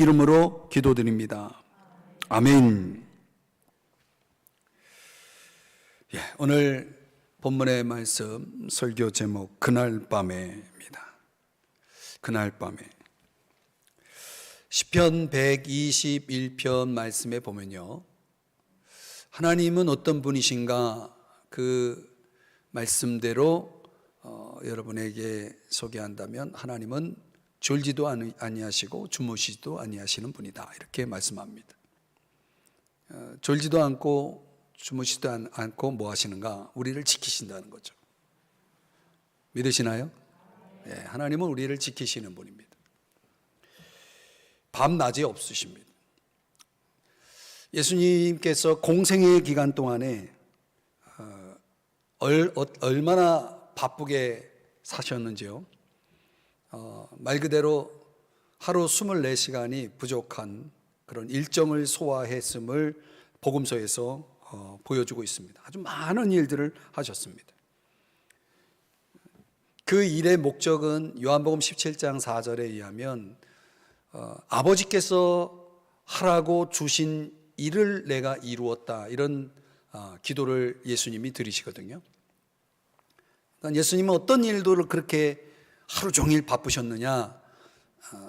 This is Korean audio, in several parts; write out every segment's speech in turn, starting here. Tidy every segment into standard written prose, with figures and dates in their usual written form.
이름으로 기도드립니다. 아멘. 오늘 본문의 말씀 설교 제목 그날 밤에입니다. 그날 밤에 시편 121편 말씀에 보면요, 하나님은 어떤 분이신가 그 말씀대로 여러분에게 소개한다면 하나님은 졸지도 아니하시고 주무시지도 아니하시는 분이다, 이렇게 말씀합니다. 졸지도 않고 주무시지도 않고 뭐 하시는가? 우리를 지키신다는 거죠. 믿으시나요? 네, 하나님은 우리를 지키시는 분입니다. 밤낮이 없으십니다. 예수님께서 공생의 기간 동안에 얼마나 바쁘게 사셨는지요. 말 그대로 하루 24시간이 부족한 그런 일정을 소화했음을 복음서에서 보여주고 있습니다. 아주 많은 일들을 하셨습니다. 그 일의 목적은 요한복음 17장 4절에 의하면 아버지께서 하라고 주신 일을 내가 이루었다, 이런 기도를 예수님이 드리시거든요. 그러니까 예수님은 어떤 일들을 그렇게 하루 종일 바쁘셨느냐?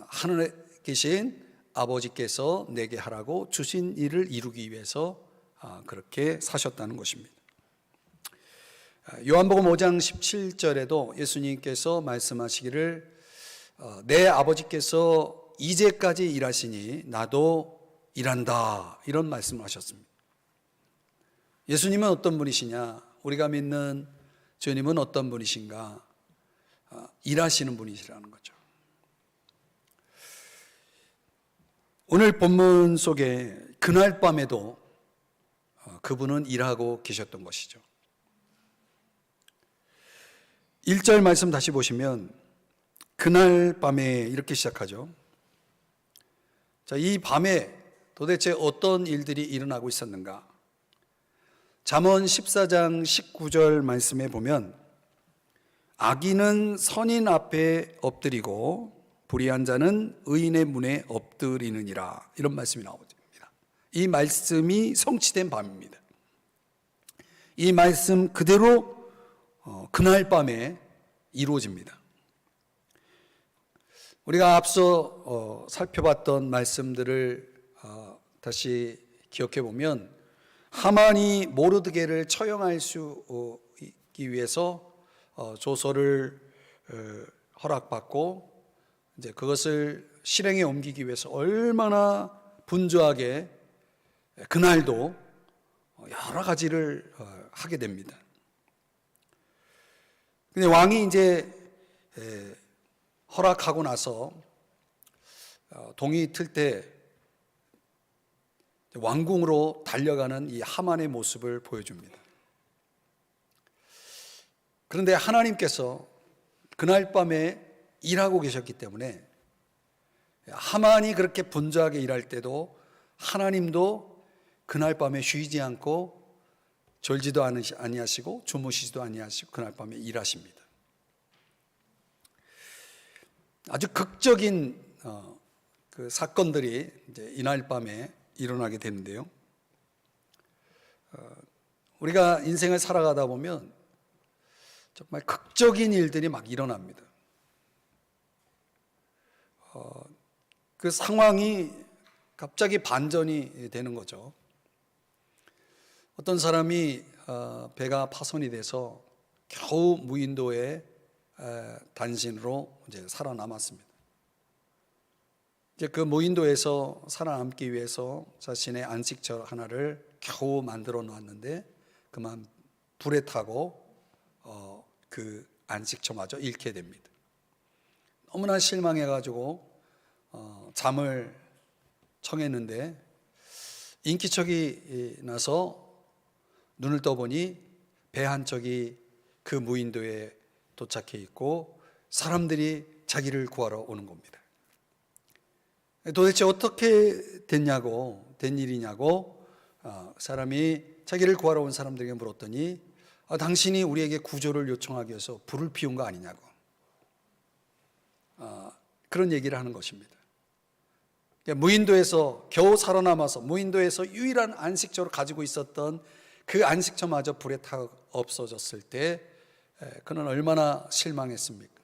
하늘에 계신 아버지께서 내게 하라고 주신 일을 이루기 위해서 그렇게 사셨다는 것입니다. 요한복음 5장 17절에도 예수님께서 말씀하시기를 내 아버지께서 이제까지 일하시니 나도 일한다, 이런 말씀을 하셨습니다. 예수님은 어떤 분이시냐? 우리가 믿는 주님은 어떤 분이신가? 일하시는 분이시라는 거죠. 오늘 본문 속에 그날 밤에도 그분은 일하고 계셨던 것이죠. 1절 말씀 다시 보시면 그날 밤에 이렇게 시작하죠. 자, 이 밤에 도대체 어떤 일들이 일어나고 있었는가? 잠언 14장 19절 말씀에 보면 악인은 선인 앞에 엎드리고 불의한 자는 의인의 문에 엎드리느니라, 이런 말씀이 나옵니다. 이 말씀이 성취된 밤입니다. 이 말씀 그대로 그날 밤에 이루어집니다. 우리가 앞서 살펴봤던 말씀들을 다시 기억해 보면 하만이 모르드게를 처형할 수 있기 위해서 조서를 허락받고 이제 그것을 실행에 옮기기 위해서 얼마나 분주하게 그날도 여러 가지를 하게 됩니다. 근데 왕이 이제 허락하고 나서 동이 틀 때 왕궁으로 달려가는 이 하만의 모습을 보여줍니다. 그런데 하나님께서 그날 밤에 일하고 계셨기 때문에 하만이 그렇게 분주하게 일할 때도 하나님도 그날 밤에 쉬지 않고 졸지도 아니하시고 주무시지도 아니하시고 그날 밤에 일하십니다. 아주 극적인 그 사건들이 이제 이날 밤에 일어나게 되는데요. 우리가 인생을 살아가다 보면 정말 극적인 일들이 막 일어납니다. 그 상황이 갑자기 반전이 되는 거죠. 어떤 사람이 배가 파손이 돼서 겨우 무인도에 단신으로 이제 살아남았습니다. 이제 그 무인도에서 살아남기 위해서 자신의 안식처 하나를 겨우 만들어 놓았는데 그만 불에 타고 그 안식처마저 잃게 됩니다. 너무나 실망해가지고 잠을 청했는데 인기척이 나서 눈을 떠보니 배 한 척이 그 무인도에 도착해 있고 사람들이 자기를 구하러 오는 겁니다. 도대체 어떻게 된 일이냐고 사람이 자기를 구하러 온 사람들에게 물었더니 당신이 우리에게 구조를 요청하기 위해서 불을 피운 거 아니냐고 그런 얘기를 하는 것입니다. 무인도에서 겨우 살아남아서 무인도에서 유일한 안식처를 가지고 있었던 그 안식처마저 불에 타 없어졌을 때 그는 얼마나 실망했습니까?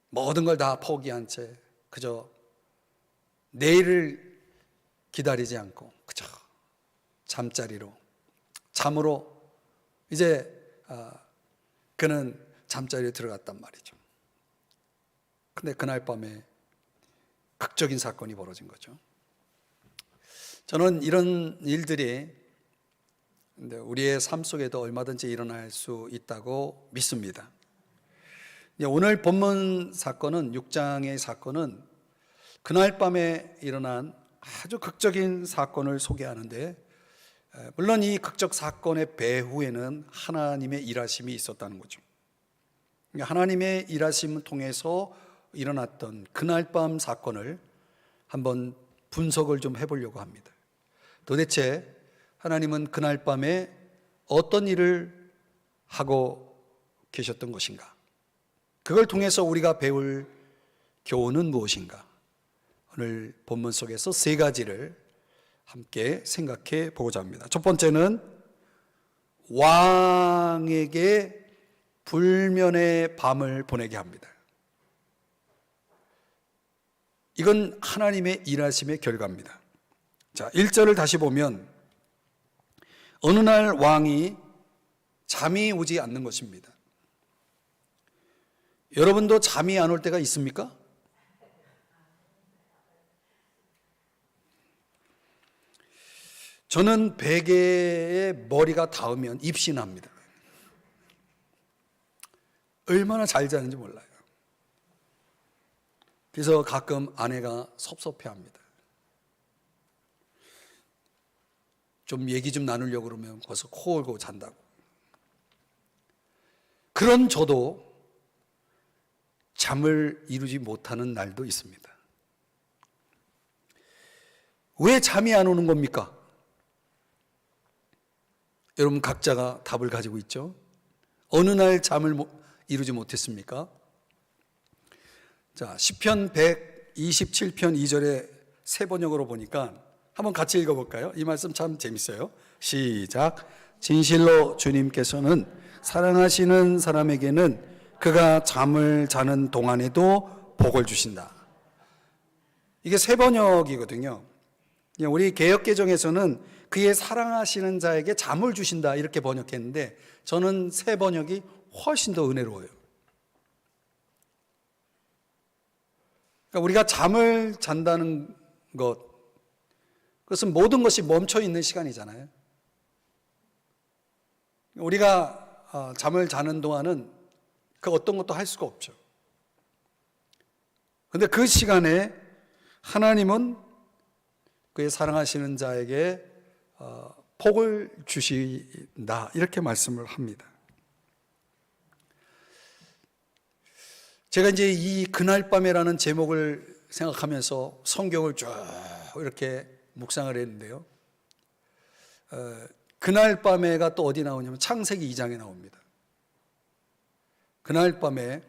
모든 걸 다 포기한 채 그저 내일을 기다리지 않고 그저 잠으로 이제 그는 잠자리에 들어갔단 말이죠. 근데 그날 밤에 극적인 사건이 벌어진 거죠. 저는 이런 일들이 우리의 삶 속에도 얼마든지 일어날 수 있다고 믿습니다. 오늘 본문 사건은 6장의 사건은 그날 밤에 일어난 아주 극적인 사건을 소개하는데, 물론 이 극적 사건의 배후에는 하나님의 일하심이 있었다는 거죠. 하나님의 일하심을 통해서 일어났던 그날 밤 사건을 한번 분석을 좀 해보려고 합니다. 도대체 하나님은 그날 밤에 어떤 일을 하고 계셨던 것인가? 그걸 통해서 우리가 배울 교훈은 무엇인가? 오늘 본문 속에서 세 가지를 함께 생각해 보고자 합니다. 첫 번째는 왕에게 불면의 밤을 보내게 합니다. 이건 하나님의 일하심의 결과입니다. 자, 1절을 다시 보면 어느 날 왕이 잠이 오지 않는 것입니다. 여러분도 잠이 안 올 때가 있습니까? 저는 베개에 머리가 닿으면 입신합니다. 얼마나 잘 자는지 몰라요. 그래서 가끔 아내가 섭섭해합니다. 좀 얘기 좀 나누려고 그러면 벌써 코 골고 잔다고. 그런 저도 잠을 이루지 못하는 날도 있습니다. 왜 잠이 안 오는 겁니까? 여러분 각자가 답을 가지고 있죠. 어느 날 잠을 이루지 못했습니까? 자, 시편 127편 2절에 새 번역으로 보니까 한번 같이 읽어볼까요? 이 말씀 참 재밌어요. 시작. 진실로 주님께서는 사랑하시는 사람에게는 그가 잠을 자는 동안에도 복을 주신다. 이게 새 번역이거든요. 우리 개역개정에서는 그의 사랑하시는 자에게 잠을 주신다 이렇게 번역했는데, 저는 새 번역이 훨씬 더 은혜로워요. 그러니까 우리가 잠을 잔다는 것, 그것은 모든 것이 멈춰 있는 시간이잖아요. 우리가 잠을 자는 동안은 그 어떤 것도 할 수가 없죠. 그런데 그 시간에 하나님은 그의 사랑하시는 자에게 복을 주신다 이렇게 말씀을 합니다. 제가 이제 이 그날 밤에라는 제목을 생각하면서 성경을 쭉 이렇게 묵상을 했는데요. 그날 밤에가 또 어디 나오냐면 창세기 2장에 나옵니다. 그날 밤에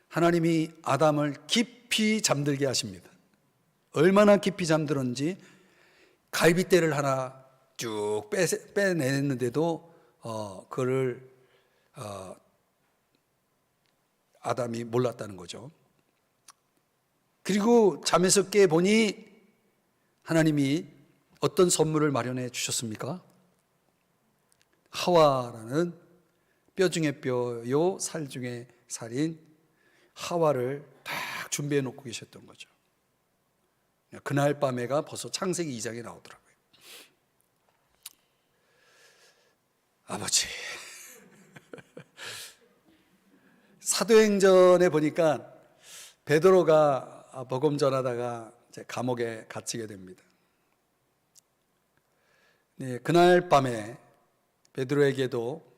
하나님이 아담을 깊이 잠들게 하십니다. 얼마나 깊이 잠들었는지 갈빗대를 하나 쭉 빼내는데도 그를 아담이 몰랐다는 거죠. 그리고 잠에서 깨보니 하나님이 어떤 선물을 마련해 주셨습니까? 하와라는 뼈 중에 뼈요 살 중에 살인 하와를 딱 준비해 놓고 계셨던 거죠. 그날 밤에가 벌써 창세기 2장에 나오더라고요. 아버지, 사도행전에 보니까 베드로가 복음 전하다가 감옥에 갇히게 됩니다. 네, 그날 밤에 베드로에게도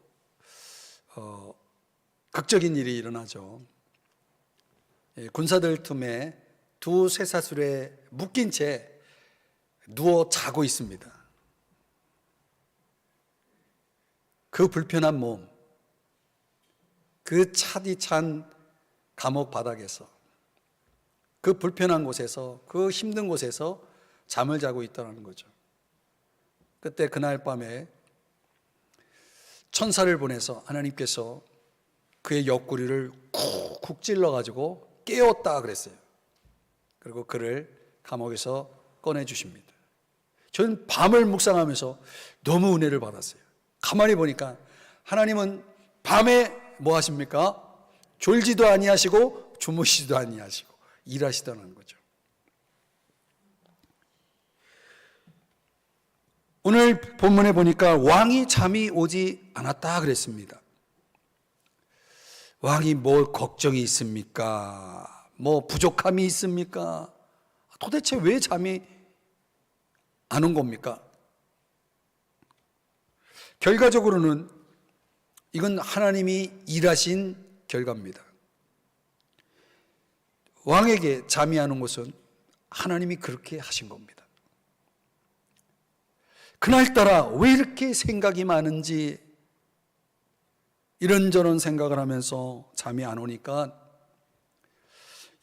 극적인 일이 일어나죠. 군사들 틈에 두 쇠사슬에 묶인 채 누워 자고 있습니다. 그 불편한 몸, 그 차디찬 감옥 바닥에서 그 불편한 곳에서, 그 힘든 곳에서 잠을 자고 있다는 거죠. 그때 그날 밤에 천사를 보내서 하나님께서 그의 옆구리를 쿡쿡 찔러가지고 깨웠다 그랬어요. 그리고 그를 감옥에서 꺼내주십니다. 저는 밤을 묵상하면서 너무 은혜를 받았어요. 가만히 보니까 하나님은 밤에 뭐 하십니까? 졸지도 아니하시고 주무시지도 아니하시고 일하시다는 거죠. 오늘 본문에 보니까 왕이 잠이 오지 않았다 그랬습니다. 왕이 뭘 걱정이 있습니까? 뭐 부족함이 있습니까? 도대체 왜 잠이 안 온 겁니까? 결과적으로는 이건 하나님이 일하신 결과입니다. 왕에게 잠이 안 온 것은 하나님이 그렇게 하신 겁니다. 그날따라 왜 이렇게 생각이 많은지 이런저런 생각을 하면서 잠이 안 오니까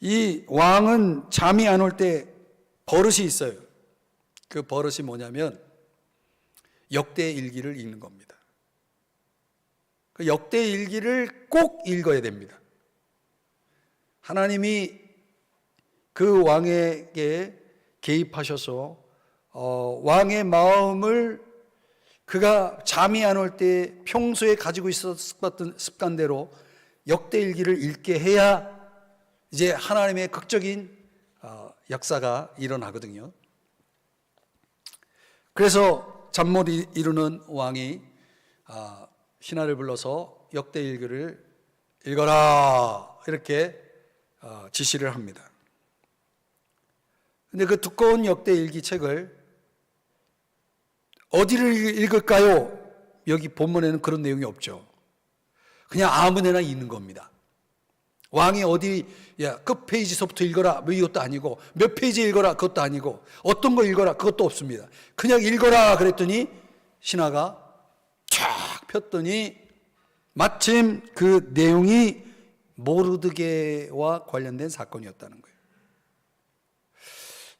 이 왕은 잠이 안 올 때 버릇이 있어요. 그 버릇이 뭐냐면 역대일기를 읽는 겁니다. 그 역대일기를 꼭 읽어야 됩니다. 하나님이 그 왕에게 개입하셔서 왕의 마음을 그가 잠이 안 올 때 평소에 가지고 있었던 습관대로 역대일기를 읽게 해야 이제 하나님의 극적인 역사가 일어나거든요. 그래서 잠 못 이루는 왕이 신하를 불러서 역대일기를 읽어라 이렇게 지시를 합니다. 근데 그 두꺼운 역대일기 책을 어디를 읽을까요? 여기 본문에는 그런 내용이 없죠. 그냥 아무데나 읽는 겁니다. 왕이 어디 끝 페이지서부터 읽어라 뭐 이것도 아니고 몇 페이지 읽어라 그것도 아니고 어떤 거 읽어라 그것도 없습니다. 그냥 읽어라 그랬더니 신하가 쫙 폈더니 마침 그 내용이 모르드게와 관련된 사건이었다는 거예요.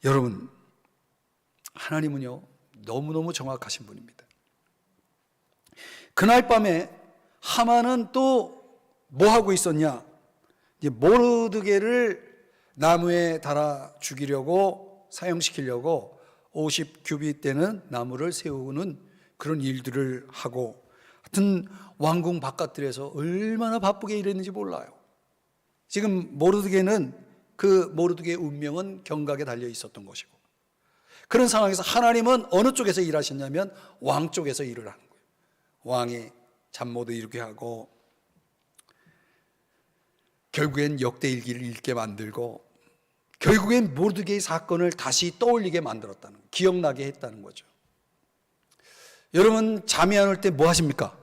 여러분, 하나님은요 너무너무 정확하신 분입니다. 그날 밤에 하만은 또 뭐 하고 있었냐? 이제 모르드게를 나무에 달아 죽이려고 사형시키려고 50규빗 되는 나무를 세우는 그런 일들을 하고, 하여튼 왕궁 바깥들에서 얼마나 바쁘게 일했는지 몰라요. 지금 모르드게는 그 모르드게의 운명은 경각에 달려 있었던 것이고, 그런 상황에서 하나님은 어느 쪽에서 일하셨냐면 왕 쪽에서 일을 하는 거예요. 왕이 잠 못 이루게 하고 결국엔 역대일기를 읽게 만들고 결국엔 모르드게의 사건을 다시 떠올리게 만들었다는 거예요. 기억나게 했다는 거죠. 여러분 잠이 안 올 때 뭐 하십니까?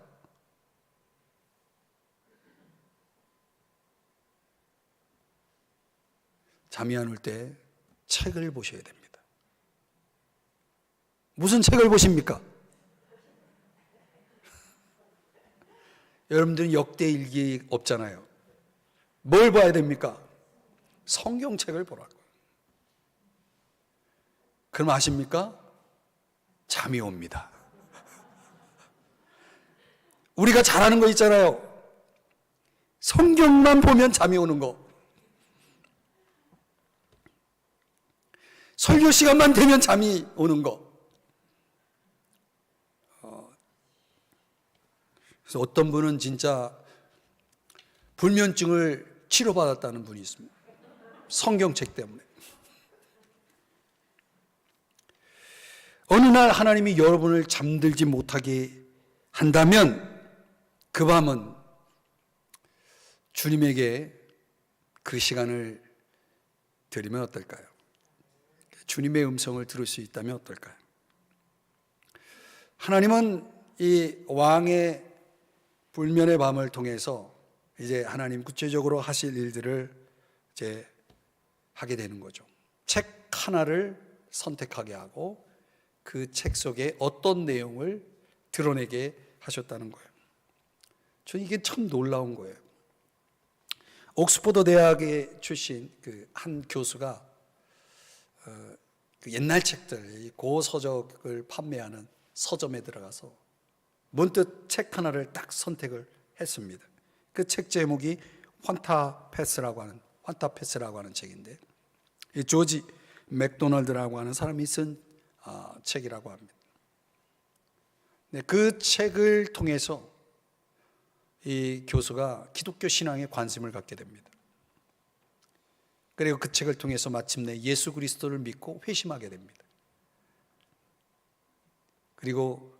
잠이 안 올 때 책을 보셔야 됩니다. 무슨 책을 보십니까? 여러분들은 역대일기 없잖아요. 뭘 봐야 됩니까? 성경책을 보라고요. 그럼 아십니까? 잠이 옵니다. 우리가 잘하는 거 있잖아요. 성경만 보면 잠이 오는 거. 설교 시간만 되면 잠이 오는 거. 그래서 어떤 분은 진짜 불면증을 치료받았다는 분이 있습니다. 성경책 때문에. 어느 날 하나님이 여러분을 잠들지 못하게 한다면 그 밤은 주님에게 그 시간을 드리면 어떨까요? 주님의 음성을 들을 수 있다면 어떨까요? 하나님은 이 왕의 불면의 밤을 통해서 이제 하나님 구체적으로 하실 일들을 이제 하게 되는 거죠. 책 하나를 선택하게 하고 그 책 속에 어떤 내용을 드러내게 하셨다는 거예요. 저는 이게 참 놀라운 거예요. 옥스퍼드 대학에 출신 그 한 교수가 그 옛날 책들, 고서적을 판매하는 서점에 들어가서 문득 책 하나를 딱 선택을 했습니다. 그 책 제목이 환타패스라고 하는 책인데, 이 조지 맥도널드라고 하는 사람이 쓴 책이라고 합니다. 네, 그 책을 통해서 이 교수가 기독교 신앙에 관심을 갖게 됩니다. 그리고 그 책을 통해서 마침내 예수 그리스도를 믿고 회심하게 됩니다. 그리고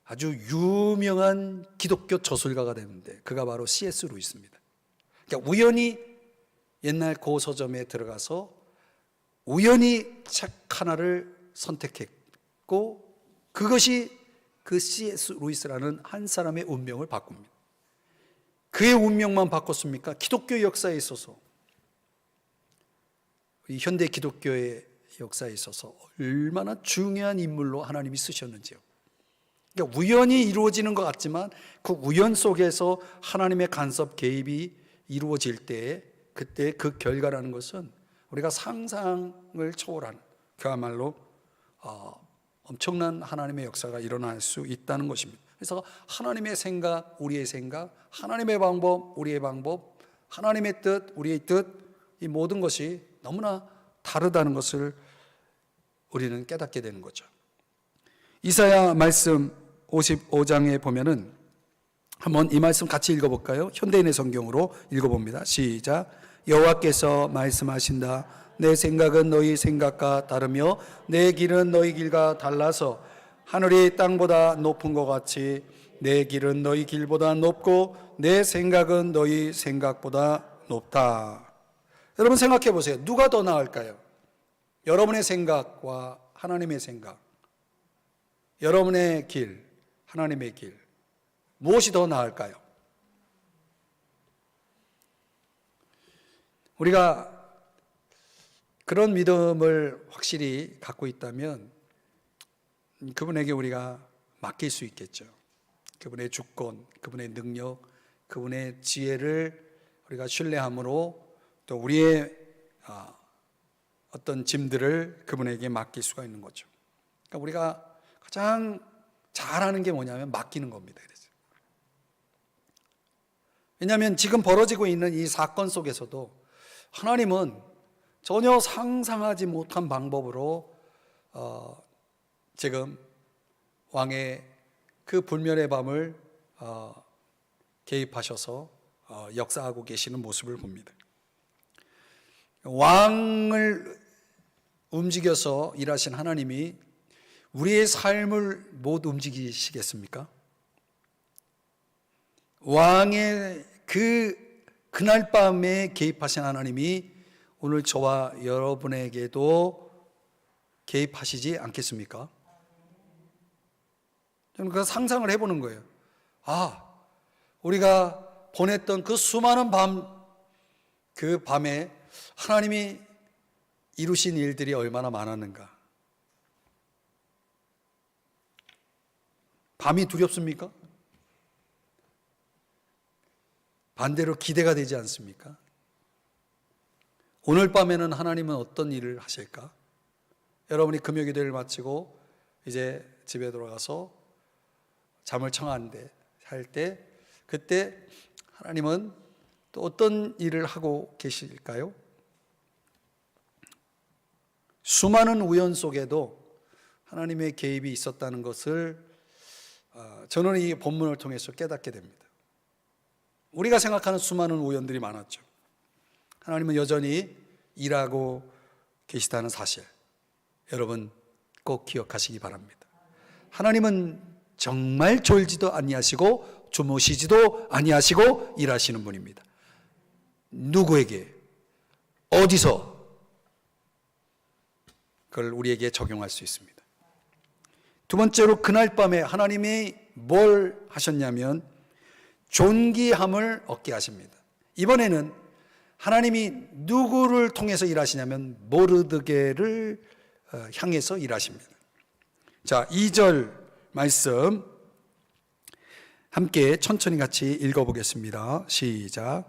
아주 유명한 기독교 저술가가 되는데 그가 바로 C.S. 루이스입니다. 그러니까 우연히 옛날 고서점에 들어가서 우연히 책 하나를 선택했고 그것이 그 C.S. 루이스라는 한 사람의 운명을 바꿉니다. 그의 운명만 바꿨습니까? 기독교 역사에 있어서, 이 현대 기독교의 역사에 있어서 얼마나 중요한 인물로 하나님이 쓰셨는지요. 그러니까 우연히 이루어지는 것 같지만 그 우연 속에서 하나님의 간섭 개입이 이루어질 때 그때 그 결과라는 것은 우리가 상상을 초월한 그야말로 엄청난 하나님의 역사가 일어날 수 있다는 것입니다. 그래서 하나님의 생각, 우리의 생각, 하나님의 방법, 우리의 방법, 하나님의 뜻, 우리의 뜻, 이 모든 것이 너무나 다르다는 것을 우리는 깨닫게 되는 거죠. 이사야 말씀 55장에 보면은 한번 이 말씀 같이 읽어볼까요? 현대인의 성경으로 읽어봅니다. 시작. 여호와께서 말씀하신다. 내 생각은 너희 생각과 다르며 내 길은 너희 길과 달라서 하늘이 땅보다 높은 것 같이 내 길은 너희 길보다 높고 내 생각은 너희 생각보다 높다. 여러분 생각해 보세요. 누가 더 나을까요? 여러분의 생각과 하나님의 생각, 여러분의 길, 하나님의 길, 무엇이 더 나을까요? 우리가 그런 믿음을 확실히 갖고 있다면 그분에게 우리가 맡길 수 있겠죠. 그분의 주권, 그분의 능력, 그분의 지혜를 우리가 신뢰함으로 또 우리의 어떤 짐들을 그분에게 맡길 수가 있는 거죠. 그러니까 우리가 가장 잘하는 게 뭐냐면 맡기는 겁니다. 그래서. 왜냐하면 지금 벌어지고 있는 이 사건 속에서도 하나님은 전혀 상상하지 못한 방법으로 지금 왕의 그 불멸의 밤을 개입하셔서 역사하고 계시는 모습을 봅니다. 왕을 움직여서 일하신 하나님이 우리의 삶을 못 움직이시겠습니까? 왕의 그날 밤에 개입하신 하나님이 오늘 저와 여러분에게도 개입하시지 않겠습니까? 저는 그 상상을 해보는 거예요. 우리가 보냈던 그 수많은 그 밤에 하나님이 이루신 일들이 얼마나 많았는가. 밤이 두렵습니까? 반대로 기대가 되지 않습니까? 오늘 밤에는 하나님은 어떤 일을 하실까? 여러분이 금요기도를 마치고 이제 집에 돌아가서 잠을 청하는데 할 때 그때 하나님은 또 어떤 일을 하고 계실까요? 수많은 우연 속에도 하나님의 개입이 있었다는 것을 저는 이 본문을 통해서 깨닫게 됩니다. 우리가 생각하는 수많은 우연들이 많았죠. 하나님은 여전히 일하고 계시다는 사실 여러분 꼭 기억하시기 바랍니다. 하나님은 정말 졸지도 아니하시고 주무시지도 아니하시고 일하시는 분입니다. 누구에게 어디서 그걸 우리에게 적용할 수 있습니다. 두 번째로 그날 밤에 하나님이 뭘 하셨냐면 존귀함을 얻게 하십니다. 이번에는 하나님이 누구를 통해서 일하시냐면 모르드게를 향해서 일하십니다. 자, 2절 말씀 함께 천천히 같이 읽어보겠습니다. 시작.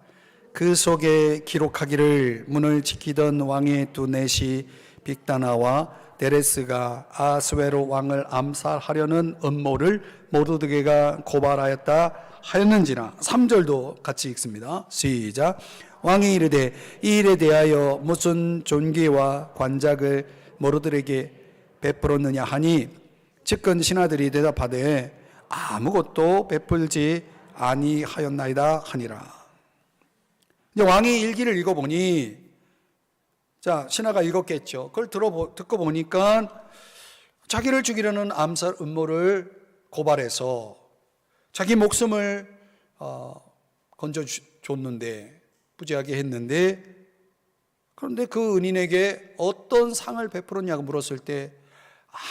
그 속에 기록하기를 문을 지키던 왕의 두 내시 빅다나와 데레스가 아스웨로 왕을 암살하려는 음모를 모르드게가 고발하였다 하였는지라. 3절도 같이 읽습니다. 시작. 왕이 이르되 이 일에 대하여 무슨 존귀와 관작을 모르드게에게 베풀었느냐 하니 측근 신하들이 대답하되 아무것도 베풀지 아니하였나이다 하니라. 이제 왕이 일기를 읽어보니, 자, 신하가 읽었겠죠. 그걸 듣고 보니까 자기를 죽이려는 암살 음모를 고발해서 자기 목숨을 건져줬는데, 부지하게 했는데, 그런데 그 은인에게 어떤 상을 베풀었냐고 물었을 때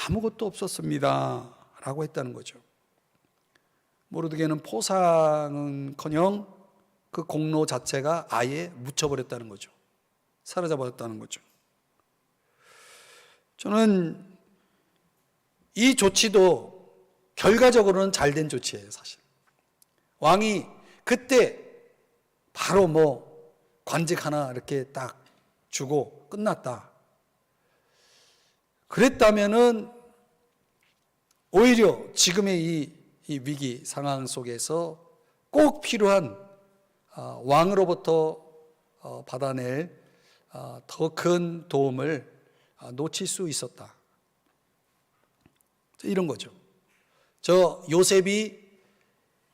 아무것도 없었습니다 라고 했다는 거죠. 모르드게는 포상은커녕 그 공로 자체가 아예 묻혀버렸다는 거죠. 사라져버렸다는 거죠. 저는 이 조치도 결과적으로는 잘된 조치예요, 사실. 왕이 그때 바로 관직 하나 이렇게 딱 주고 끝났다. 그랬다면은 오히려 지금의 이 위기 상황 속에서 꼭 필요한 왕으로부터 받아낼 더 큰 도움을 놓칠 수 있었다. 이런 거죠. 저 요셉이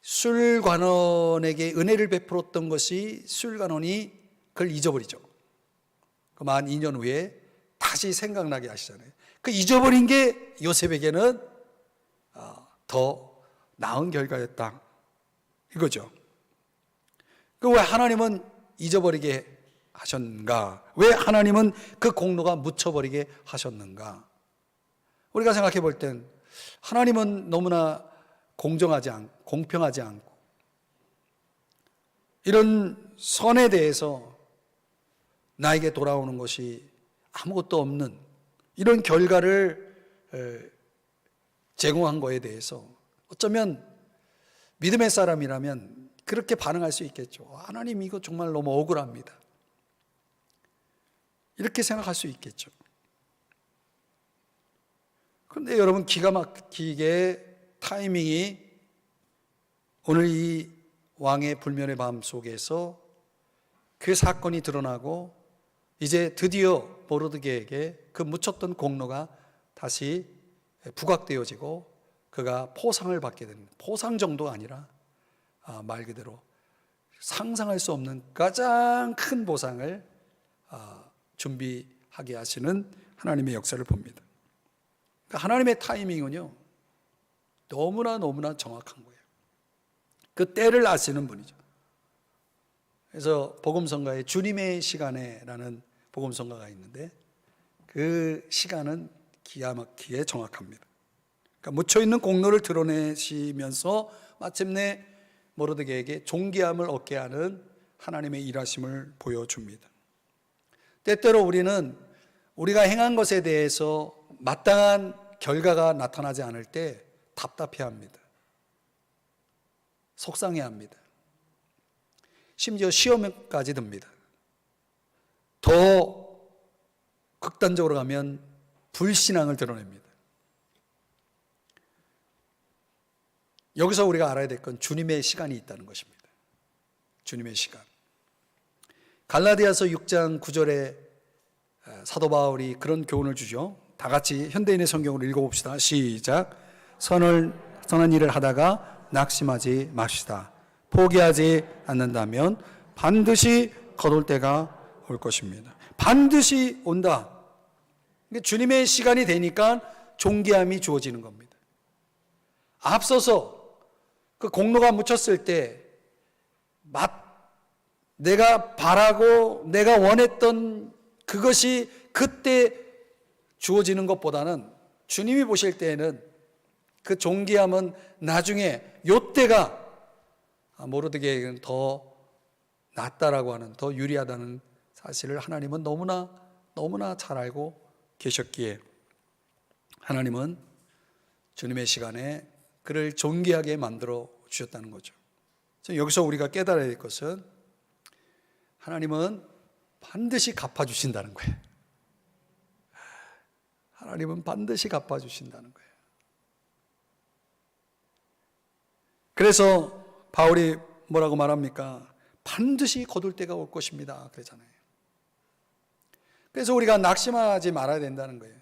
술관원에게 은혜를 베풀었던 것이 술관원이 그걸 잊어버리죠. 그 만 2년 후에 다시 생각나게 하시잖아요. 그 잊어버린 게 요셉에게는 더 나은 결과였다. 이거죠. 그 왜 하나님은 잊어버리게 하셨는가? 왜 하나님은 그 공로가 묻혀버리게 하셨는가? 우리가 생각해 볼 땐 하나님은 너무나 공평하지 않고 이런 선에 대해서 나에게 돌아오는 것이 아무것도 없는 이런 결과를 제공한 거에 대해서 어쩌면 믿음의 사람이라면 그렇게 반응할 수 있겠죠. 하나님 이거 정말 너무 억울합니다. 이렇게 생각할 수 있겠죠. 그런데 여러분, 기가 막히게 타이밍이 오늘 이 왕의 불면의 밤 속에서 그 사건이 드러나고 이제 드디어 모르드게에게 그 묻혔던 공로가 다시 부각되어지고 그가 포상을 받게 됩니다. 포상 정도가 아니라 말 그대로 상상할 수 없는 가장 큰 보상을 준비하게 하시는 하나님의 역사를 봅니다. 그러니까 하나님의 타이밍은요 너무나 정확한 거예요. 그 때를 아시는 분이죠. 그래서 복음성가에 주님의 시간에라는 복음성가가 있는데 그 시간은 기가 막히게 정확합니다. 그러니까 묻혀있는 공로를 드러내시면서 마침내 모르드게에게 존귀함을 얻게 하는 하나님의 일하심을 보여줍니다. 때때로 우리는 우리가 행한 것에 대해서 마땅한 결과가 나타나지 않을 때 답답해합니다. 속상해합니다. 심지어 시험까지 듭니다. 더 극단적으로 가면 불신앙을 드러냅니다. 여기서 우리가 알아야 될 건 주님의 시간이 있다는 것입니다. 주님의 시간. 갈라디아서 6장 9절에 사도 바울이 그런 교훈을 주죠. 다 같이 현대인의 성경으로 읽어봅시다. 시작. 선한 일을 하다가 낙심하지 맙시다. 포기하지 않는다면 반드시 거둘 때가 올 것입니다. 반드시 온다. 주님의 시간이 되니까 존귀함이 주어지는 겁니다. 앞서서 그 공로가 묻혔을 때 내가 바라고 내가 원했던 그것이 그때 주어지는 것보다는 주님이 보실 때에는 그 존귀함은 나중에 요때가 모르드게에게는 더 낫다라고 하는, 더 유리하다는 사실을 하나님은 너무나 잘 알고 계셨기에 하나님은 주님의 시간에 그를 존귀하게 만들어 주셨다는 거죠. 여기서 우리가 깨달아야 할 것은 하나님은 반드시 갚아주신다는 거예요. 하나님은 반드시 갚아주신다는 거예요. 그래서 바울이 뭐라고 말합니까? 반드시 거둘 때가 올 것입니다. 그러잖아요. 그래서 우리가 낙심하지 말아야 된다는 거예요.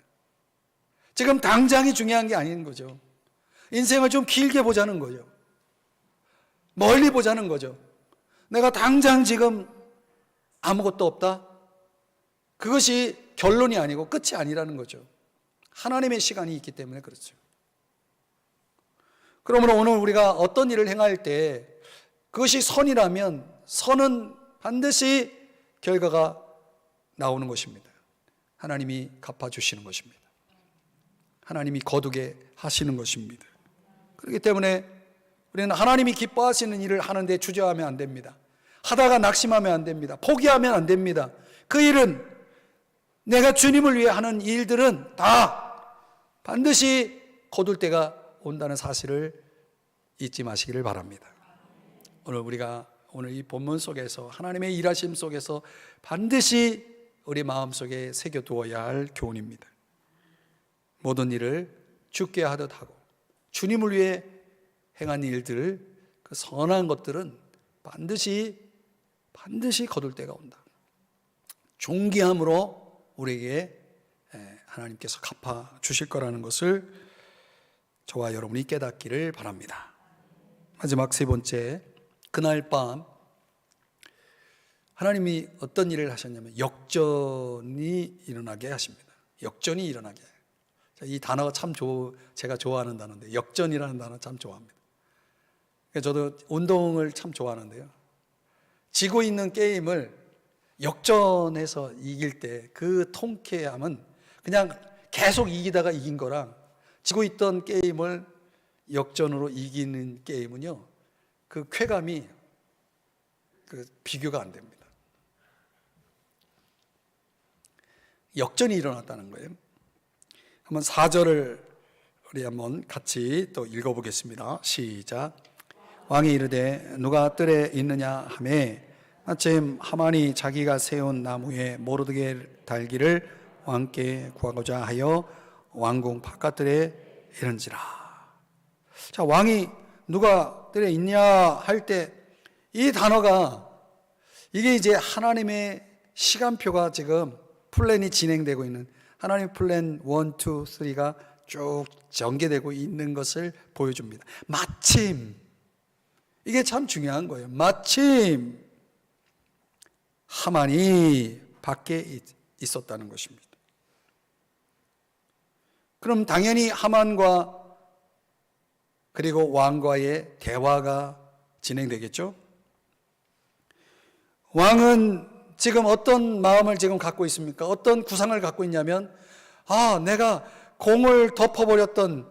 지금 당장이 중요한 게 아닌 거죠. 인생을 좀 길게 보자는 거죠. 멀리 보자는 거죠. 내가 당장 지금 아무것도 없다? 그것이 결론이 아니고 끝이 아니라는 거죠. 하나님의 시간이 있기 때문에 그렇죠. 그러므로 오늘 우리가 어떤 일을 행할 때 그것이 선이라면 선은 반드시 결과가 나오는 것입니다. 하나님이 갚아주시는 것입니다. 하나님이 거두게 하시는 것입니다. 그렇기 때문에 우리는 하나님이 기뻐하시는 일을 하는데 주저하면 안 됩니다. 하다가 낙심하면 안 됩니다. 포기하면 안 됩니다. 그 일은 내가 주님을 위해 하는 일들은 다 반드시 거둘 때가 온다는 사실을 잊지 마시기를 바랍니다. 오늘 이 본문 속에서 하나님의 일하심 속에서 반드시 우리 마음속에 새겨두어야 할 교훈입니다. 모든 일을 주께 하듯 하고 주님을 위해 행한 일들, 그 선한 것들은 반드시 거둘 때가 온다. 존귀함으로 우리에게 하나님께서 갚아 주실 거라는 것을 저와 여러분이 깨닫기를 바랍니다. 마지막 세 번째, 그날 밤 하나님이 어떤 일을 하셨냐면 역전이 일어나게 하십니다. 역전이 일어나게. 이 단어가 제가 좋아하는 단어인데, 역전이라는 단어 참 좋아합니다. 저도 운동을 참 좋아하는데요, 지고 있는 게임을 역전해서 이길 때 그 통쾌함은 그냥 계속 이기다가 이긴 거랑 지고 있던 게임을 역전으로 이기는 게임은요, 그 쾌감이 비교가 안 됩니다. 역전이 일어났다는 거예요. 한번 4절을 우리 한번 같이 또 읽어보겠습니다. 시작. 왕이 이르되 누가 뜰에 있느냐 하매 마침 하만이 자기가 세운 나무에 모르드게 달기를 왕께 구하고자 하여 왕궁 바깥들에 이른지라. 자, 왕이 누가 뜰에 있냐 할 때 이 단어가 이게 이제 하나님의 시간표가 지금 플랜이 진행되고 있는, 하나님 플랜 1, 2, 3가 쭉 전개되고 있는 것을 보여줍니다. 마침, 이게 참 중요한 거예요. 마침 하만이 밖에 있었다는 것입니다. 그럼 당연히 하만과 그리고 왕과의 대화가 진행되겠죠? 왕은 지금 어떤 마음을 지금 갖고 있습니까? 어떤 구상을 갖고 있냐면, 내가 공을 덮어버렸던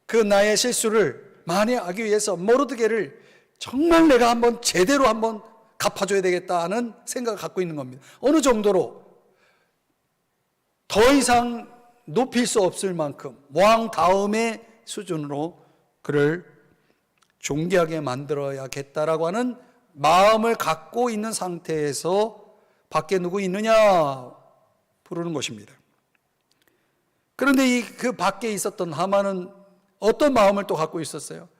그 나의 실수를 만회하기 위해서 모르드게를 정말 내가 제대로 한번 갚아줘야 되겠다 하는 생각을 갖고 있는 겁니다. 어느 정도로 더 이상 높일 수 없을 만큼 왕 다음의 수준으로 그를 존귀하게 만들어야겠다라고 하는 마음을 갖고 있는 상태에서 밖에 누구 있느냐 부르는 것입니다. 그런데 그 밖에 있었던 하만은 어떤 마음을 또 갖고 있었어요?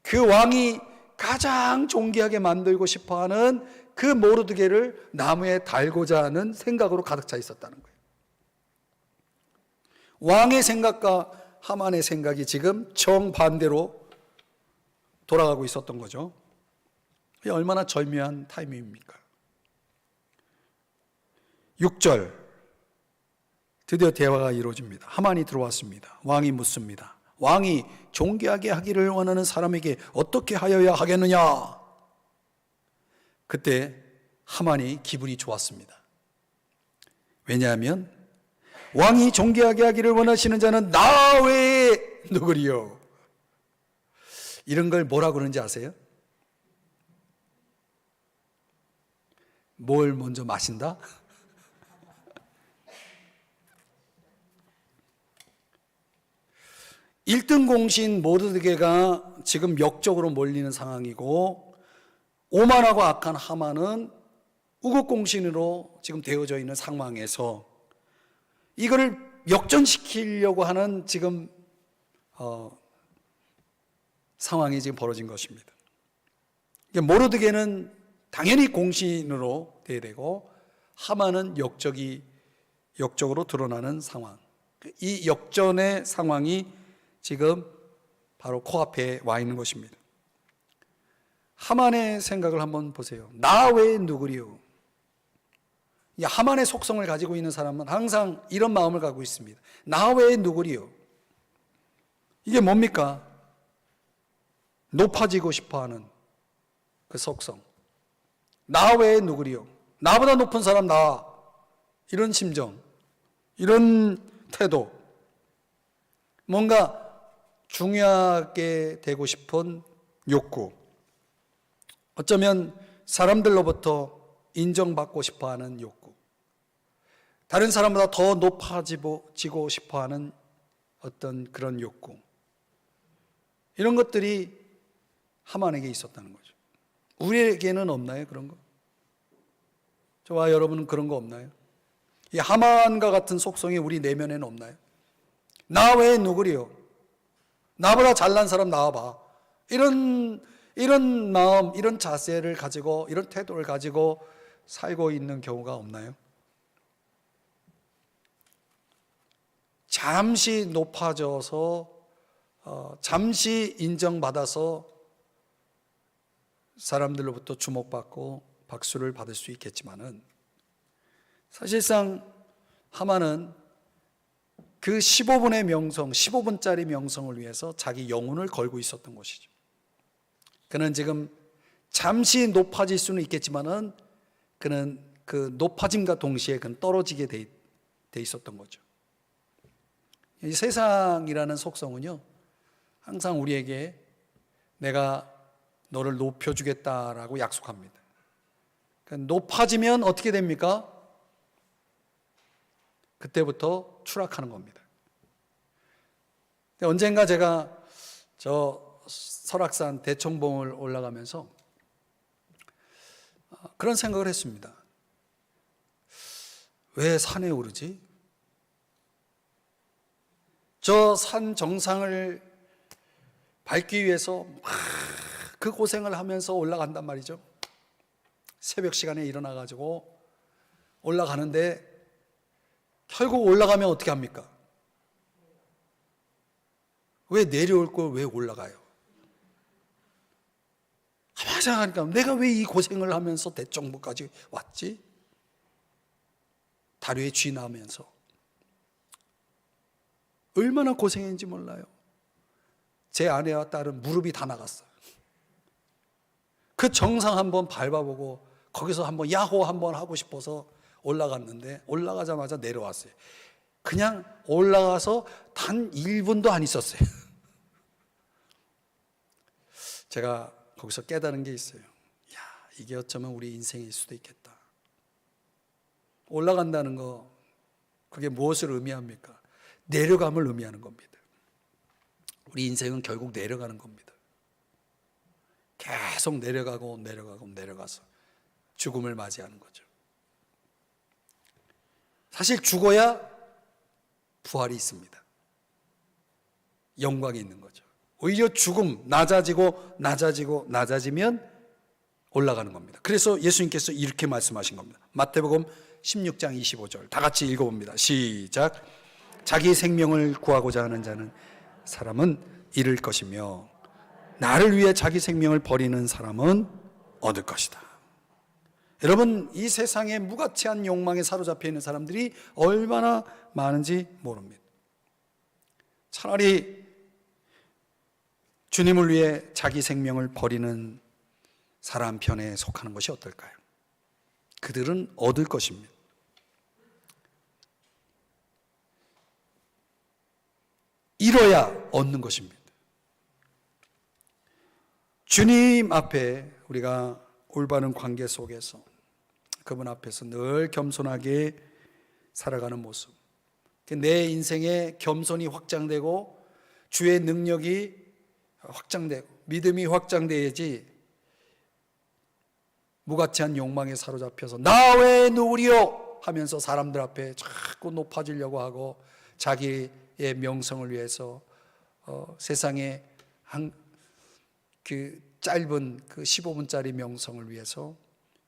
그 왕이 가장 존귀하게 만들고 싶어하는 그 모르드게를 나무에 달고자 하는 생각으로 가득 차 있었다는 거예요. 왕의 생각과 하만의 생각이 지금 정반대로 돌아가고 있었던 거죠. 얼마나 절묘한 타이밍입니까? 6절, 드디어 대화가 이루어집니다. 하만이 들어왔습니다. 왕이 묻습니다. 왕이 존귀하게 하기를 원하는 사람에게 어떻게 하여야 하겠느냐? 그때 하만이 기분이 좋았습니다. 왜냐하면 왕이 존귀하게 하기를 원하시는 자는 나 외에 누구리요? 이런 걸 뭐라고 그러는지 아세요? 뭘 먼저 마신다? 일등 공신 모르드게가 지금 역적으로 몰리는 상황이고, 오만하고 악한 하만은 우국공신으로 지금 되어져 있는 상황에서 이거를 역전시키려고 하는 지금 상황이 지금 벌어진 것입니다. 모르드게는 당연히 공신으로 돼야 되고 하만은 역적으로 드러나는 상황. 이 역전의 상황이 지금 바로 코앞에 와 있는 것입니다. 하만의 생각을 한번 보세요. 나 외에 누구리요? 이 하만의 속성을 가지고 있는 사람은 항상 이런 마음을 갖고 있습니다. 나 외에 누구리요? 이게 뭡니까? 높아지고 싶어하는 그 속성. 나 외에 누구리요? 나보다 높은 사람 나. 이런 심정, 이런 태도. 뭔가 중요하게 되고 싶은 욕구. 어쩌면 사람들로부터 인정받고 싶어하는 욕구. 다른 사람보다 더 높아지고 싶어하는 어떤 그런 욕구. 이런 것들이 하만에게 있었다는 거죠. 우리에게는 없나요? 그런 거? 저와 여러분은 그런 거 없나요? 이 하만과 같은 속성이 우리 내면에는 없나요? 나 외에 누구리요? 나보다 잘난 사람 나와봐. 이런 마음, 이런 자세를 가지고, 이런 태도를 가지고 살고 있는 경우가 없나요? 잠시 높아져서 잠시 인정받아서 사람들로부터 주목받고 박수를 받을 수 있겠지만은 사실상 하만은 그 15분의 명성, 15분짜리 명성을 위해서 자기 영혼을 걸고 있었던 것이죠. 그는 지금 잠시 높아질 수는 있겠지만은 그는 그 높아짐과 동시에 그는 떨어지게 돼 있었던 거죠. 이 세상이라는 속성은요, 항상 우리에게 내가 너를 높여주겠다라고 약속합니다. 그러니까 높아지면 어떻게 됩니까? 그때부터 추락하는 겁니다. 언젠가 제가 저 설악산 대청봉을 올라가면서 그런 생각을 했습니다. 왜 산에 오르지? 저 산 정상을 밟기 위해서 막 그 고생을 하면서 올라간단 말이죠. 새벽 시간에 일어나가지고 올라가는데 결국 올라가면 어떻게 합니까? 왜 내려올 걸 왜 올라가요? 가만히 생각하니까 내가 왜 이 고생을 하면서 대청봉까지 왔지? 다리에 쥐 나면서 얼마나 고생했는지 몰라요. 제 아내와 딸은 무릎이 다 나갔어요. 그 정상 한번 밟아보고 거기서 한번 야호 한번 하고 싶어서 올라갔는데 올라가자마자 내려왔어요. 그냥 올라가서 단 1분도 안 있었어요. 제가 거기서 깨달은 게 있어요. 야, 이게 어쩌면 우리 인생일 수도 있겠다. 올라간다는 거, 그게 무엇을 의미합니까? 내려감을 의미하는 겁니다. 우리 인생은 결국 내려가는 겁니다. 계속 내려가서 죽음을 맞이하는 거죠. 사실 죽어야 부활이 있습니다. 영광이 있는 거죠. 오히려 죽음, 낮아지면 올라가는 겁니다. 그래서 예수님께서 이렇게 말씀하신 겁니다. 마태복음 16장 25절 다 같이 읽어봅니다. 시작. 자기 생명을 구하고자 하는 자는 사람은 잃을 것이며 나를 위해 자기 생명을 버리는 사람은 얻을 것이다. 여러분, 이 세상에 무가치한 욕망에 사로잡혀 있는 사람들이 얼마나 많은지 모릅니다. 차라리 주님을 위해 자기 생명을 버리는 사람 편에 속하는 것이 어떨까요? 그들은 얻을 것입니다. 잃어야 얻는 것입니다. 주님 앞에 우리가 올바른 관계 속에서 그분 앞에서 늘 겸손하게 살아가는 모습, 내 인생의 겸손이 확장되고 주의 능력이 확장되고 믿음이 확장돼야지 무가치한 욕망에 사로잡혀서 나 외에 누구리요 하면서 사람들 앞에 자꾸 높아지려고 하고 자기의 명성을 위해서 세상에 그 짧은 그 15분짜리 명성을 위해서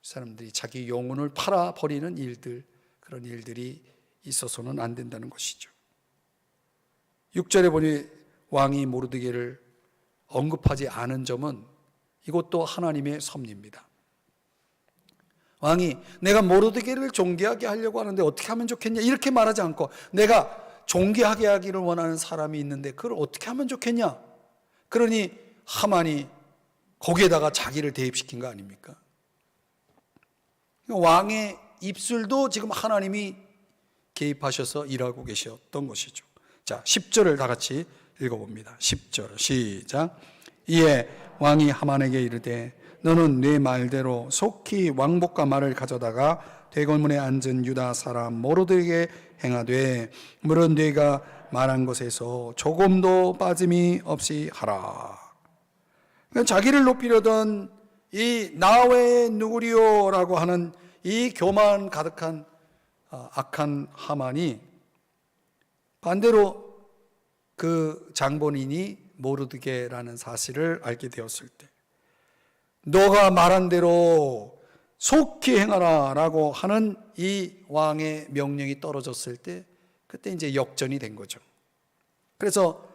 사람들이 자기 영혼을 팔아버리는 일들, 그런 일들이 있어서는 안 된다는 것이죠. 6절에 보니 왕이 모르드게를 언급하지 않은 점은 이것도 하나님의 섭리입니다. 왕이 내가 모르드게를 존귀하게 하려고 하는데 어떻게 하면 좋겠냐 이렇게 말하지 않고 내가 존귀하게 하기를 원하는 사람이 있는데 그걸 어떻게 하면 좋겠냐. 그러니 하만이 거기에다가 자기를 대입시킨 거 아닙니까? 왕의 입술도 지금 하나님이 개입하셔서 일하고 계셨던 것이죠. 자, 10절을 다 같이 읽어봅니다. 10절 시작. 이에 왕이 하만에게 이르되 너는 네 말대로 속히 왕복과 말을 가져다가 대궐문에 앉은 유다 사람 모르드게에게 행하되 물은 네가 말한 것에서 조금도 빠짐이 없이 하라. 그러니까 자기를 높이려던 이 나 외에 누구리요라고 하는 이 교만 가득한 악한 하만이 반대로 그 장본인이 모르드게라는 사실을 알게 되었을 때 너가 말한 대로 속히 행하라 라고 하는 이 왕의 명령이 떨어졌을 때 그때 이제 역전이 된 거죠. 그래서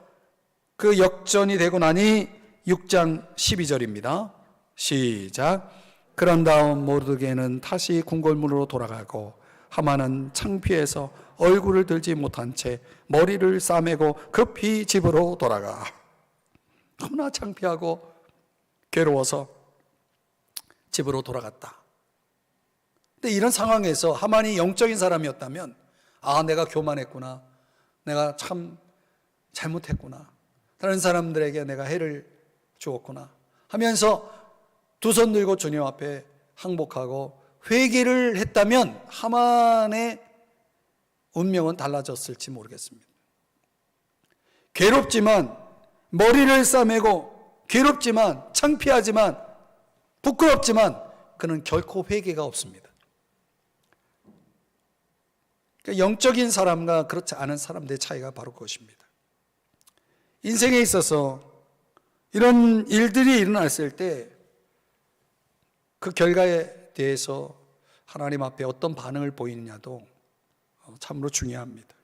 그 역전이 되고 나니 6장 12절입니다. 시작. 그런 다음 모르드게는 다시 궁궐문으로 돌아가고 하만은 창피해서 얼굴을 들지 못한 채 머리를 싸매고 급히 집으로 돌아가. 너무나 창피하고 괴로워서 집으로 돌아갔다. 근데 이런 상황에서 하만이 영적인 사람이었다면 내가 교만했구나, 내가 참 잘못했구나, 다른 사람들에게 내가 해를 주었구나 하면서 두 손 들고 주님 앞에 항복하고 회개를 했다면 하만의 운명은 달라졌을지 모르겠습니다. 괴롭지만, 머리를 싸매고 괴롭지만, 창피하지만, 부끄럽지만 그는 결코 회개가 없습니다. 그러니까 영적인 사람과 그렇지 않은 사람들의 차이가 바로 그것입니다. 인생에 있어서 이런 일들이 일어났을 때 그 결과에 대해서 하나님 앞에 어떤 반응을 보이느냐도 참으로 중요합니다.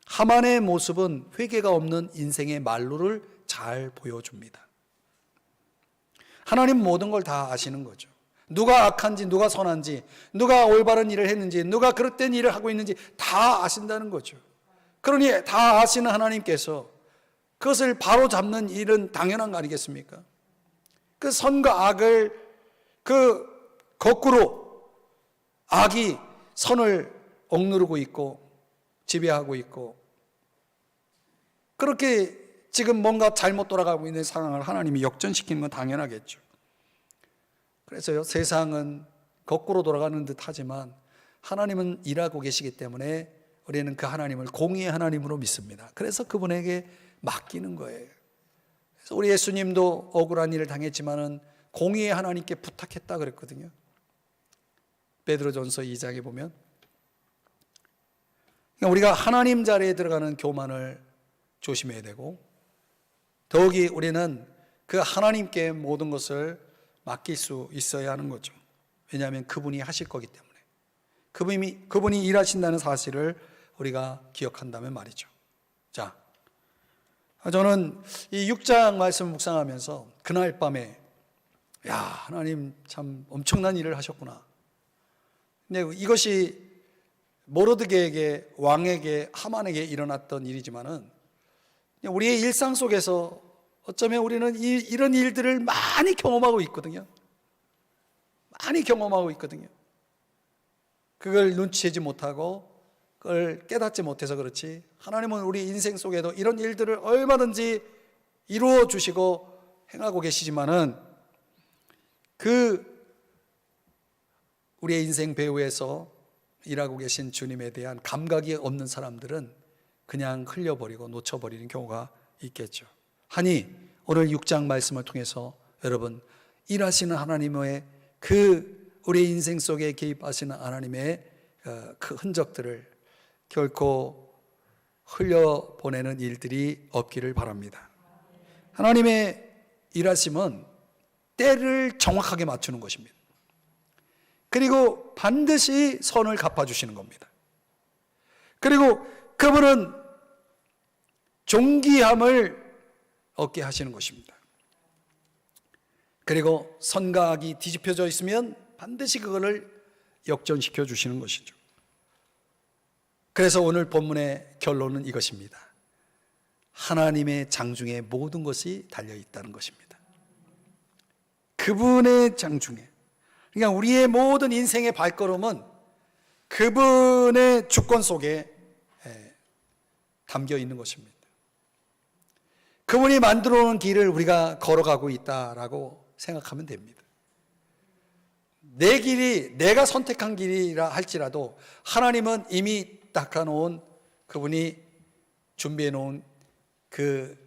하만의 모습은 회개가 없는 인생의 말로를 잘 보여줍니다. 하나님 모든 걸 다 아시는 거죠. 누가 악한지, 누가 선한지, 누가 올바른 일을 했는지, 누가 그릇된 일을 하고 있는지 다 아신다는 거죠. 그러니 다 아시는 하나님께서 그것을 바로 잡는 일은 당연한 거 아니겠습니까? 그 선과 악을 거꾸로 악이 선을 억누르고 있고 지배하고 있고 그렇게 지금 뭔가 잘못 돌아가고 있는 상황을 하나님이 역전시키는 건 당연하겠죠. 그래서요, 세상은 거꾸로 돌아가는 듯 하지만 하나님은 일하고 계시기 때문에 우리는 그 하나님을 공의의 하나님으로 믿습니다. 그래서 그분에게 맡기는 거예요. 그래서 우리 예수님도 억울한 일을 당했지만은 공의의 하나님께 부탁했다 그랬거든요. 베드로전서 2장에 보면 그러니까 우리가 하나님 자리에 들어가는 교만을 조심해야 되고 더욱이 우리는 그 하나님께 모든 것을 맡길 수 있어야 하는 거죠. 왜냐하면 그분이 하실 거기 때문에 그분이 일하신다는 사실을 우리가 기억한다면 말이죠. 자, 저는 이 6장 말씀 묵상하면서 그날 밤에 하나님 참 엄청난 일을 하셨구나. 근데 이것이 모르드게에게, 왕에게, 하만에게 일어났던 일이지만은 우리의 일상 속에서 어쩌면 우리는 이런 일들을 많이 경험하고 있거든요. 많이 경험하고 있거든요. 그걸 눈치채지 못하고 그걸 깨닫지 못해서 그렇지 하나님은 우리 인생 속에도 이런 일들을 얼마든지 이루어 주시고 행하고 계시지만은 우리의 인생 배후에서 일하고 계신 주님에 대한 감각이 없는 사람들은 그냥 흘려버리고 놓쳐버리는 경우가 있겠죠. 하니 오늘 6장 말씀을 통해서 여러분 일하시는 하나님의 그 우리 인생 속에 개입하시는 하나님의 그 흔적들을 결코 흘려보내는 일들이 없기를 바랍니다. 하나님의 일하심은 때를 정확하게 맞추는 것입니다. 그리고 반드시 선을 갚아주시는 겁니다. 그리고 그분은 존귀함을 얻게 하시는 것입니다. 그리고 선과 악이 뒤집혀져 있으면 반드시 그거를 역전시켜 주시는 것이죠. 그래서 오늘 본문의 결론은 이것입니다. 하나님의 장중에 모든 것이 달려 있다는 것입니다. 그분의 장중에, 그러니까 우리의 모든 인생의 발걸음은 그분의 주권 속에 담겨 있는 것입니다. 그분이 만들어 놓은 길을 우리가 걸어가고 있다라고 생각하면 됩니다. 내 길이 내가 선택한 길이라 할지라도 하나님은 이미 닦아놓은, 그분이 준비해놓은 그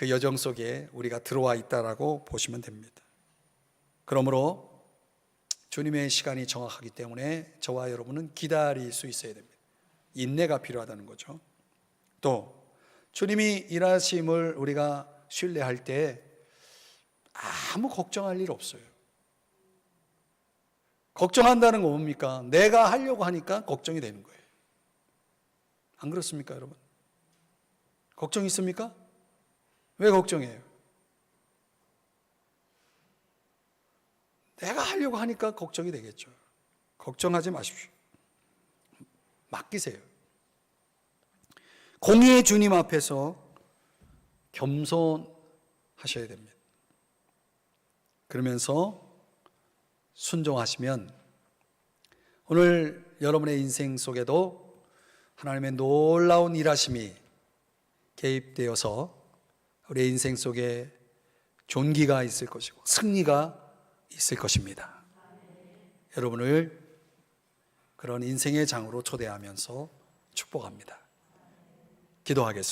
여정 속에 우리가 들어와 있다라고 보시면 됩니다. 그러므로 주님의 시간이 정확하기 때문에 저와 여러분은 기다릴 수 있어야 됩니다. 인내가 필요하다는 거죠. 또 주님이 일하심을 우리가 신뢰할 때 아무 걱정할 일 없어요. 걱정한다는 건 뭡니까? 내가 하려고 하니까 걱정이 되는 거예요. 안 그렇습니까, 여러분? 걱정 있습니까? 왜 걱정해요? 내가 하려고 하니까 걱정이 되겠죠. 걱정하지 마십시오. 맡기세요. 공의의 주님 앞에서 겸손하셔야 됩니다. 그러면서 순종하시면 오늘 여러분의 인생 속에도 하나님의 놀라운 일하심이 개입되어서 우리의 인생 속에 존귀가 있을 것이고 승리가 있을 것입니다. 여러분을 그런 인생의 장으로 초대하면서 축복합니다. 기도하겠습니다.